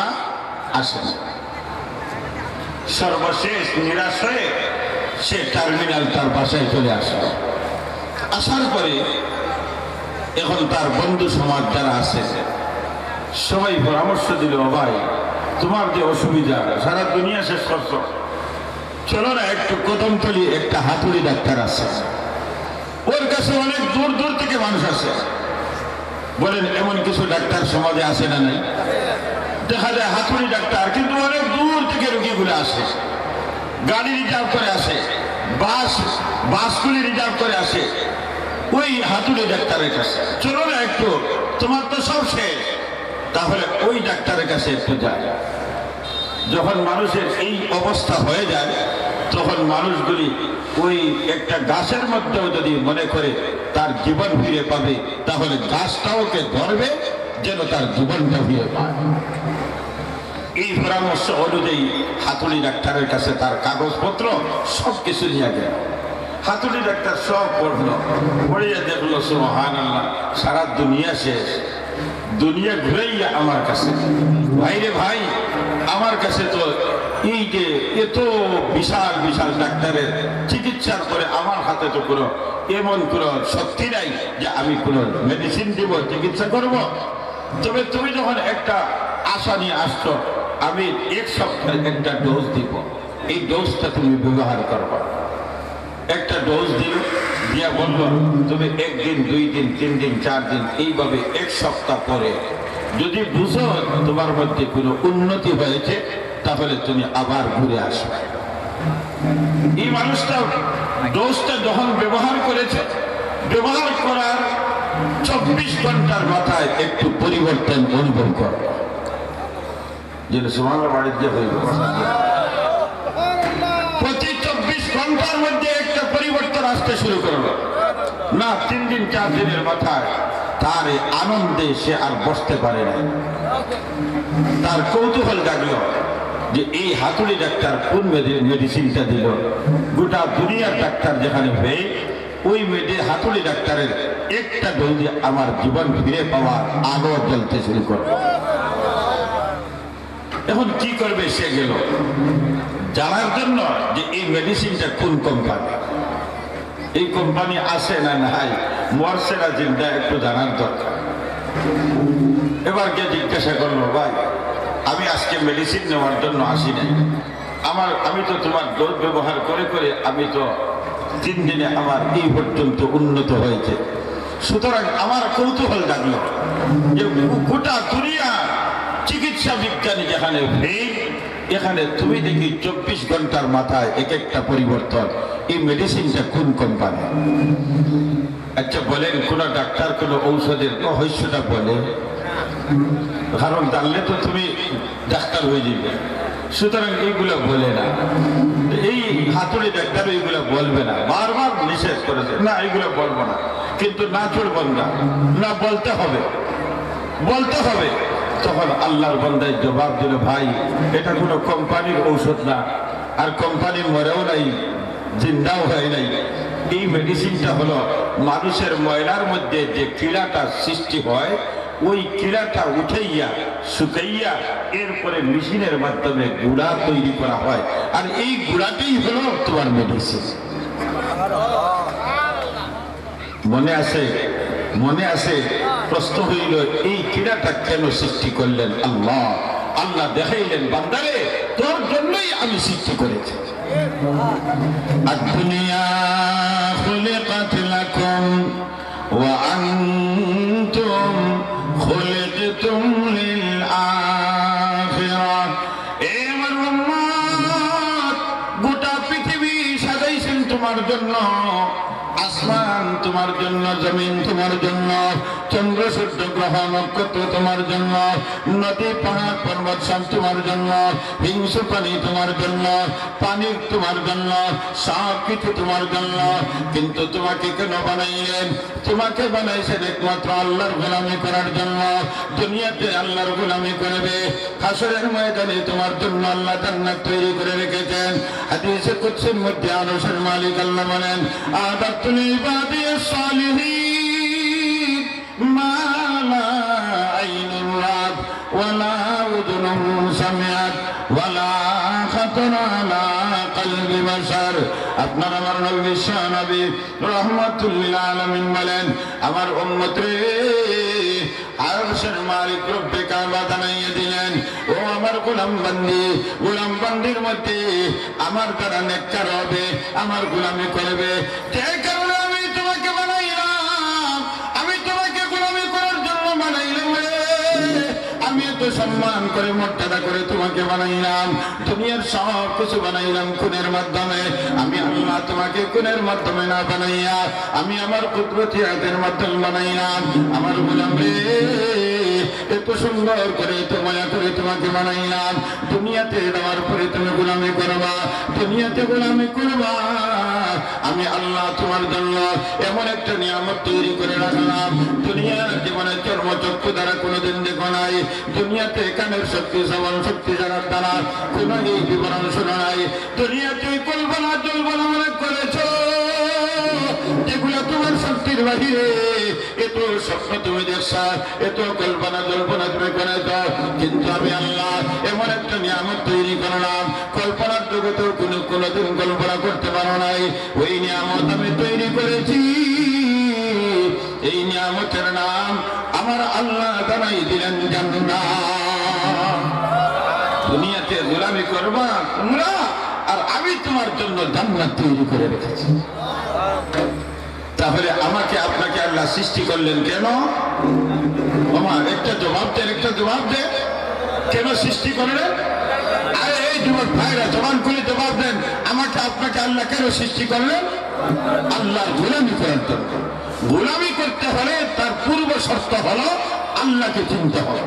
B: আসে না। সর্বশেষ নিরাশ হয়ে সে টার্মিনাল তার বাসায় চলে আসে। আসার পরে এখন তার বন্ধু সমাজ যারা আছে সবাই পরামর্শ দিল, ভাই তোমার যে অসুবিধা, সারা দুনিয়া শেষ করছো, চলো না একটু কদমতলি একটা হাতুড়ি ডাক্তার আছে, ওর কাছে অনেক দূর দূর থেকে মানুষ আসে। বলেন এমন কিছু ডাক্তার সমাজে আসে না? নাই। দেখা যায় হাতুড়ি ডাক্তার, কিন্তু অনেক দূর থেকে রোগীগুলো আসে, গাড়ি রিজার্ভ করে আসে, বাসগুলি রিজার্ভ করে আসে ওই হাতুড়ি ডাক্তারের কাছে। চলো না একটু, তোমার তো সব শেষ, তাহলে ওই ডাক্তারের কাছে একটু যায়। যখন মানুষের এই অবস্থা হয়ে যায়, তখন মানুষগুলি ওই একটা গাছের মধ্যেও যদি মনে করে তার জীবন ফিরে পাবে, তাহলে গাছটাও কে ধরবে যেন তার জীবনটা ফিরে পায়। এই পরামর্শ অনুযায়ী হাতুড়ি ডাক্তারের কাছে তার কাগজপত্র সব কিছু নিয়ে গেল। হাতুড়ি ডাক্তার সব পড়লো, পড়িয়া দেখলো সুবহানাল্লাহ, সারা দুনিয়া শেষ, দুনিয়া ঘুরেই আমার কাছে। ভাইরে ভাই, আমার কাছে তো এই যে এত বিশাল বিশাল ডাক্তারের চিকিৎসার পরে আমার হাতে তো কোনো এমন কোনো শক্তি নাই যে আমি কোনো মেডিসিন দিব, চিকিৎসা করব। তবে তুমি যখন একটা আশা নিয়ে আসছো, আমি এক সপ্তাহে একটা ডোজ দিব, এই ডোজটা তুমি ব্যবহার করবা। একটা ডোজ দিল, দিয়া বলল তুমি একদিন, 2 দিন, 3 দিন, 4 দিন, এইভাবে এক সপ্তাহ পরে যদি বুঝো তোমার মধ্যে কোনো উন্নতি হয়েছে, তাহলে তুমি আবার ঘুরে আসবে। এই মানুষটা ডোজটা যখন ব্যবহার করেছে, ব্যবহার করার 24 ঘন্টার মাথায় একটু পরিবর্তন অনুভব করো। যেটা সুবহানাল্লাহ বাড়িতে হইব, প্রতি 24 ঘন্টার মধ্যে একটা পরিবর্তন আসতে শুরু করলো। না 3 দিন 4 দিনের মাথায় তার আনন্দে সে আর বসতে পারে না। তার কৌতূহল জাগলো যে এই হাতুড়ি ডাক্তার কোন মেডিসিনটা দিল। গোটা দুনিয়ার ডাক্তার যেখানে হয়ে ওই হাতুড়ি ডাক্তারের একটা ডোজে আমার জীবন ফিরে পাওয়ার আলো জ্বলতে শুরু করলো। এখন কি করবে? সে গেল জানার জন্য যে এই মেডিসিনটা কোন কোম্পানি, এই কোম্পানি আছে না নাই, মরছে না জিন্দা, একটু জানার দরকার। এবার কে জিজ্ঞাসা করলো, ভাই আমি আজকে মেডিসিন নেওয়ার জন্য আসি নাই, আমি তো তোমার ডোজ ব্যবহার করে করে আমি তো 3 দিনে আমার এই পর্যন্ত উন্নত হয়েছে। সুতরাং আমার কৌতূহল জাগলো যে গোটা দুনিয়া চিকিৎসা বিজ্ঞানী যেখানে ভিড়, এখানে তুমি দেখি 24 ঘন্টার মাথায় এক একটা পরিবর্তন। এই মেডিসিনটা কোন কোম্পানি? আচ্ছা বলেন, কোন ডাক্তার কোন ঔষধের রহস্যটা বলে? কারণ জানলে তো তুমি ডাক্তার হয়ে যাবে, সুতরাং এইগুলো বলে না। এই হাতুড়ি ডাক্তার এইগুলো বলবে না, বারবার নিষেধ করেছে না এইগুলো বলবো না, কিন্তু না চুল বন্ধা না বলতে হবে, বলতে হবে। তখন আল্লাহর বান্দায় জবাব দিল, ভাই এটা কোনো কোম্পানির ঔষধ না, আর কোম্পানি মরেও নাই, জিন্দাও হয় নাই। এই মেডিসিনটা হলো মানুষের ময়লার মধ্যে যে কীড়াটা সৃষ্টি হয়, ওই কীড়াটা উঠাইয়া শুকাইয়া এরপরে মেশিনের মাধ্যমে গুঁড়া তৈরি করা হয়, আর এই গুঁড়াটাই হলো তোমার মেডিসিন। মনে আছে? মনে আছে? প্রশ্ন হইল, এই কীড়াটা কেন সৃষ্টি করলেন আল্লাহ? আল্লাহ দেখাইলেন, বান্দারে তোর জন্যই আমি সৃষ্টি করেছি। আদ-দুনিয়া খুলিকাত লাকুম ওয়া আনতুম খুলিকতুম লিল আখিরাহ। এ আমার উম্মত, গোটা পৃথিবী সাজাইছেন তোমার জন্য, আসমান তোমার জন্য, জমিন তোমার জন্য, চন্দ্র সূর্য গ্রহ নক্ষত্র তোমার জন্য, নদী পাহাড় পর্বত সব তোমার জন্য, হিংস্র প্রাণী তোমার জন্য, পানি তোমার জন্য, সব কিছু তোমার জন্য। কিন্তু তোমাকে কেন বানাইলেন? তোমাকে বানাইছেন একমাত্র আল্লাহর গোলামি করার জন্য। দুনিয়াতে আল্লাহর গোলামি করবে, হাসরের ময়দানে তোমার জন্য আল্লাহ জান্নাত তৈরি করে রেখেছেন। হাদিসে কুদসির মধ্যে আরশের মালিক আল্লাহ বলেন, আদাতুল ইবাদিস সালিহিন মা লা আইনুন রাত ওয়ালা উযুনুন সামিআত ওয়ালা খাতারা আলা কলবি বাশার। আপনার আমার নবী বিশ্বনবী রাহমাতুল লিল আলামিন বলেন, আমার উম্মত রে, আরশের মালিক রব্বে কাবা জানাইয়া দিলেন, ও আমার গোলাম বান্দি, গোলাম বান্দির মধ্যে আমার দ্বারা নেককার হবে, আমার গোলামি করবে। যে কারণে আমি তোমাকে বানাইলাম, আমি তোমাকে গোলামি করার জন্য বানাইলাম রে। আমি এত সম্মান করে মর্যাদা করে তোমাকে বানাইলাম, দুনিয়ার সব কিছু বানাইলাম খুনের মাধ্যমে। আমি আল্লাহ তোমাকে খুনের মাধ্যমে না বানাইয়া আমি আমার কুদরতি হাতের মাধ্যমে বানাইলাম। আমার গোলাম রে, এত সুন্দর করে এত মায়া করে তোমাকে বানাইলাম, দুনিয়াতে দেওয়ার পরে তুমি গোলামি করবা, দুনিয়াতে গোলামি করবা। আমি আল্লাহ তোমার জন্য এমন একটা নিয়ামত তৈরি করে রাখলাম, দুনিয়ার জীবনে চর্মচক্ষু দ্বারা কোনোদিন দেখো নাই, দুনিয়াতে কানের শক্তি শ্রবণ শক্তি জানার দ্বারা কোনো এই বিবরণ শোনা নাই। দুনিয়াতে কল্পনা জল্পনা মনে করেছ, যেগুলো তোমার শক্তির বাহিরে, এত স্বপ্ন তুমি দেখছা, এত কল্পনা জল্পনা তুমি করেছ। কিন্তু আমি আল্লাহ এমন একটা নিয়ামত তৈরি করলাম, কল্পনার জগতেও কোনোদিন কল্পনা করতে পারো নাই। ওই নিয়ামত আমি তৈরি করেছি, এই নিয়ামতের নাম আমার আল্লাহ জানাই দিলেন জান্নাত। দুনিয়াতে গোলামি করবা তোমরা, আর আমি তোমার জন্য জান্নাত তৈরি করে রেখেছি। তাহলে আমাকে আপনাকে আল্লাহ সৃষ্টি করলেন কেন? আমার একটা জবাব দেন, একটা জবাব দেন, কেন সৃষ্টি করলেন? আরে এই যুবক ভাইরা জবান করে জবাব দেন, আমাকে আপনাকে আল্লাহ কেন সৃষ্টি করলেন? আল্লাহর গোলামি করার জন্য। গোলামি করতে হলে তার পূর্ব শর্ত হলো আল্লাহকে চিনতে হবে।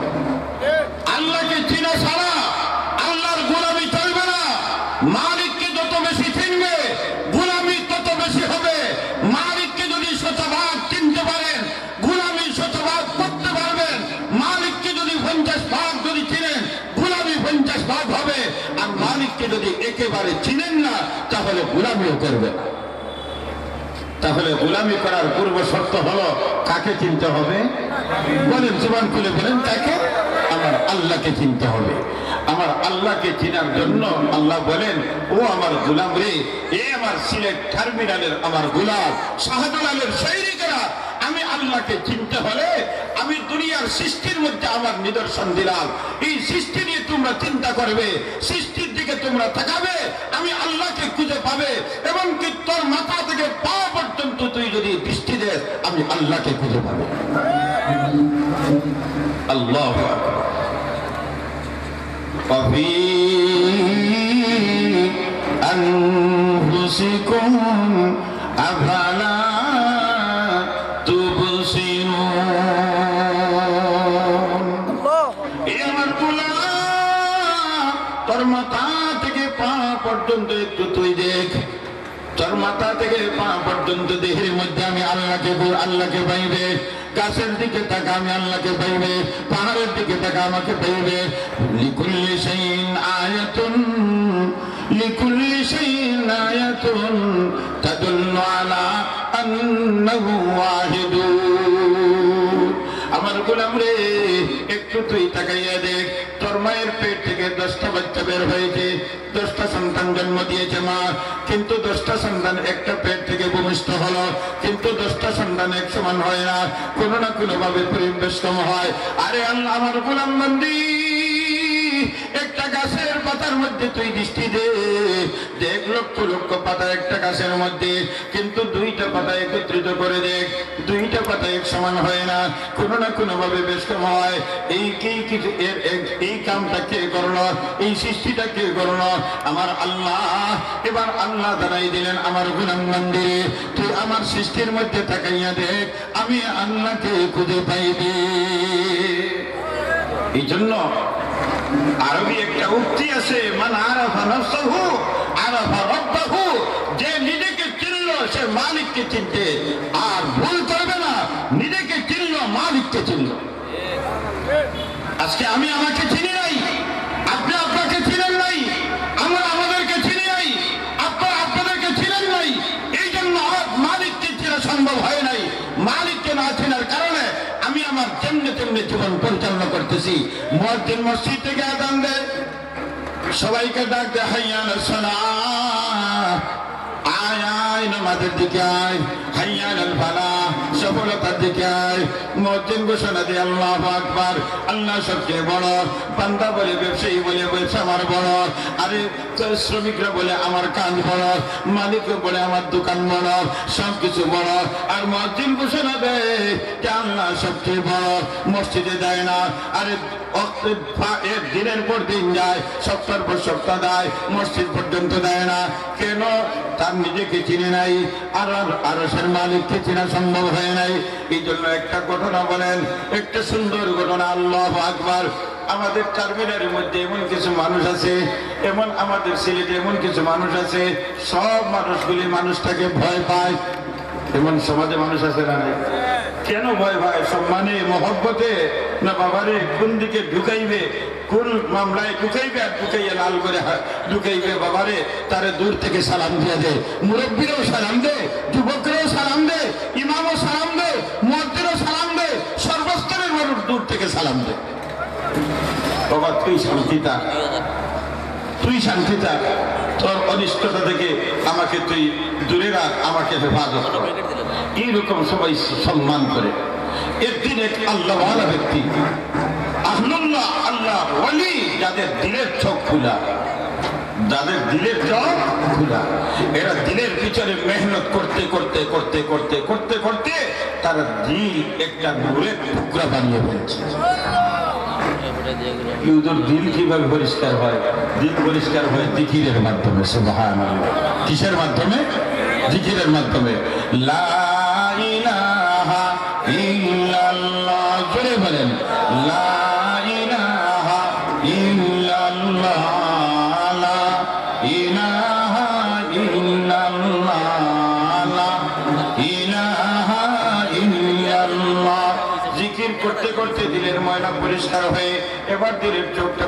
B: আল্লাহকে চিনা ছাড়া আল্লাহর গোলামি চলবে না। মালিককে যত বেশি চিনবে, গোলামি তত বেশি হবে। মালিককে যদি শতভাগ চিনতে পারেন, গোলামি শতভাগ করতে পারবেন। মালিককে যদি 50 ভাগ যদি চিনেন, গোলামি 50 ভাগ হবে। আর মালিককে যদি একেবারে চিনেন না, তাহলে গোলামিও করবে না। তাহলে গোলামি করার পূর্ব শর্ত হলো কাকে চিনতে হবে? বলেন, জবান খুলে বলেন, কাকে? আমার আল্লাহকে চিনতে হবে। আমার আল্লাহকে চিনার জন্য আল্লাহ বলেন, ও আমার গোলাম রে, এ আমার সিলেট টার্মিনালের আমার গোলাম শাহজালালের সৈনিকেরা, আমি আল্লাহকে চিনতে হলে আমি দুনিয়ার সৃষ্টির মধ্যে আমার নিদর্শন দিলাম। এই সৃষ্টি নিয়ে তোমরা চিন্তা করবে, সৃষ্টির দিকে তোমরা তাকাবে, আমি আল্লাহকে খুঁজে পাবে। এবং কি তোর মাথা থেকে পা পর্যন্ত তুই যদি দৃষ্টি দেস, আমি আল্লাহকে খুঁজে পাবে। আল্লাহু আকবার। وفي أنفسكم أفلا تبصرون। আমার গোলাম, তোর মাথা থেকে পা পর্যন্ত একটু তুই দে, তোর মাথা থেকে পা পর্যন্ত দেহের মধ্যে আমি আল্লাহকে পাইবে। গাছের দিকে তাকা আমি আল্লাহকে পাইবে, পাহাড়ের দিকে তাকা আমাকে পাইবে। লিকুল্লি শাইইন আয়াতুন লিকুল্লি শাইইন আয়াতুন তাদুল্লু আলা আন্নাহু ওয়াহিদুন। আমার গোলাম রে, একটু তুই তাকাইয়া দেখ, তোর মায়ের পেট থেকে 10টা বাচ্চা বের হয়েছে, 10টা সন্তান জন্ম দিয়েছে মা, কিন্তু 10টা সন্তান একটা পেট থেকে ভূমিষ্ঠ হলো, কিন্তু 10টা সন্তান এক সমান হয় না, কোনো না কোনো ভাবে পরিবেশম হয়। আরে আল্লাহ, আমার গোলাম বান্দি, একটা গাছের পাতার মধ্যে তুই দৃষ্টি দে, দেখ লক্ষ লক্ষ পাতা একটা গাছের মধ্যে, কিন্তু 2টা পাতা একত্রিত করে দেখ, 2টা পাতা এক সমান হয় না, কোনো না কোনো ভাবে বেশকম হয়। এই কামটা কে করলো? এই সৃষ্টিটা কে করলো? আমার আল্লাহ। এবার আল্লাহ দাঁড়াই দিলেন, আমার গোলাম বান্দি, তুই আমার সৃষ্টির মধ্যে তাকাইয়া দেখ, আমি আল্লাহকে খুঁজে পাইবি। এই জন্য আরবি একটা উক্তি আছে, মান আরাফা নাফসাহু আরাফা রাব্বাহু, যে নিজেকে চিনল সে মালিককে চিনতে আর ভুল করবে না। নিজেকে চিনল, মালিককে চিনল। আজকে আমি আমাকে চিনি নাই, আপনি আপনাকে চিনেন নাই, আমরা আমাদেরকে চিনি নাই, আপনারা আপনাদেরকে চিনেন নাই। এই জন্য মালিককে চেনা সম্ভব হয় নাই। মালিককে না চেনার কারণে আমি আমার তেমনি তেমনি জীবন পরিচালনা করতেছি। মুয়াজ্জিন মসজিদ থেকে আযান দেয়, সবাইকে ডাক দেয়, হাইয়া আলাস সালাহ, আয় আয় নামাজের দিকে আয়, হাইয়া আলাল ফালাহ, সফলতার দিকে আয়। মুয়াজ্জিন ঘোষণা দেয়, আল্লাহু আকবার, আল্লাহ সবচেয়ে বড়। বান্দা বলে, ব্যবসায়ী বলে, ব্যবসা আমার বড়। আরে শ্রমিকরা বলে আমার কাজ বড়, মালিক বলে আমার দোকান বড়, সবকিছু বড়। আর মুয়াজ্জিন ঘোষণা দেয় যে আল্লাহ সবচেয়ে বড়। মসজিদে যায় না, আরে দিনের পর দিন যায়, সপ্তাহের পর সপ্তাহ দেয়, মসজিদ পর্যন্ত দেয় না। কেন? তার নিজেকে চিনে নাই, আর আরশের মালিককে চেনা সম্ভব হয় নাই। এই জন্য একটা ঘটনা বলেন, একটা সুন্দর ঘটনা। আল্লাহু আকবার। আমাদের টার্মিনালের মধ্যে এমন কিছু মানুষ আছে, এমন আমাদের সিলেটে এমন কিছু মানুষ আছে, সব মানুষগুলি মানুষটাকে ভয় পায়। এমন সমাজে মানুষ আছে না? নাই? কেন ভয় পায়? সম্মানে, মহব্বতে, না বাবারে কোন দিকে ঢুকাইবে, কোন মামলায় ঢুকাইবে, আর ঢুকাইয়া লাল করে ঢুকাইবে। বাবারে তারে দূর থেকে সালাম দিয়ে দে, মুরব্বীরাও সালাম দে, যুবকরাও সালাম দে, ইমামও সালাম দে, মুয়াজ্জিনও সালাম দে, সর্বস্তরের মানুষ দূর থেকে সালাম দে। বাবা তুই শান্তিতা, তুই শান্তিতা, তোর অনিষ্টতা থেকে আমাকে তুই দূরে রাখ, আমাকে হেফাজত কর। এইরকম সবাই সম্মান করে। একদিন এক আল্লাহওয়ালা ব্যক্তি, আহলুল্লাহ, আল্লাহ ওয়ালি, যাদের দিলের চোখ খোলা, যাদের দিলের চোখ খোলা, এরা দিলের পিছনে মেহনত করতে করতে করতে করতে করতে করতে তারা দিল একটা নূরের টুকরা বানিয়ে ফেলছে। দিল কিভাবে পরিষ্কার হয়? দিল পরিষ্কার হয় জিকিরের মাধ্যমে। সুবহানাল্লাহ। কিসের মাধ্যমে? জিকিরের মাধ্যমে। লা ইলাহা ইল্লাল্লাহ, জোরে বলেন, লা ইলাহা ইল্লাল্লাহ, লা ইলাহা ইল্লাল্লাহ, লা ইলাহা ইল্লাল্লাহ। জিকির করতে করতে দিলের ময়লা পরিষ্কার হয়ে এবার দিলের চোখটা